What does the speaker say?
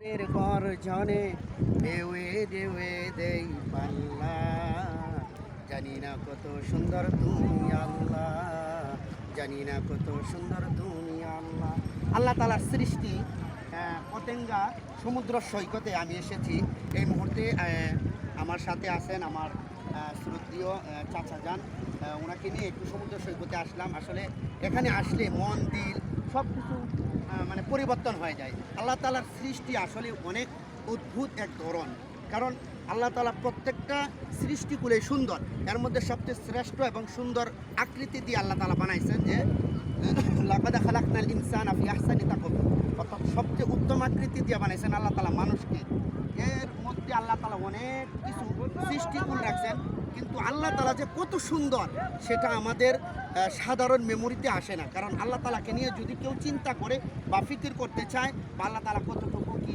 এর গর্জনে ঢেউয়ে ঢেউয়ে দেই পাল্লা, জানি না কত সুন্দর তুমি আল্লাহ, জানি না কত সুন্দর তুমি আল্লাহ। আল্লাহ তাআলার সৃষ্টি পতেঙ্গা সমুদ্র সৈকতে আমি এসেছি এই মুহূর্তে। আমার সাথে আছেন আমার শ্রদ্ধেয় চাচা যান, ওনাকে নিয়ে একটু সমুদ্র সৈকতে আসলাম। আসলে এখানে আসলে মন দিল সব কিছু মানে পরিবর্তন হয়ে যায়। আল্লাহ তাআলার সৃষ্টি আসলে অনেক অদ্ভুত এক ধরন, কারণ আল্লাহ তাআলা প্রত্যেকটা সৃষ্টিগুলোই সুন্দর। এর মধ্যে সবচেয়ে শ্রেষ্ঠ এবং সুন্দর আকৃতি দিয়ে আল্লাহ তাআলা বানাইছেন যে লাকাদ খালাকনাল ইনসানা ফি আহসানি তাকওয়িম, অর্থাৎ সবচেয়ে উত্তম আকৃতি দিয়ে বানাইছেন আল্লাহ তাআলা মানুষকে। এর মধ্যে আল্লাহ তাআলা অনেক কিছু সৃষ্টিগুণ রাখছেন, কিন্তু আল্লাহ তাআলা যে কত সুন্দর সেটা আমাদের সাধারণ মেমোরিতে আসে না। কারণ আল্লাহ তাআলাকে নিয়ে যদি কেউ চিন্তা করে বা ফিকির করতে চায় বা আল্লাহ তাআলা কতটুকু কি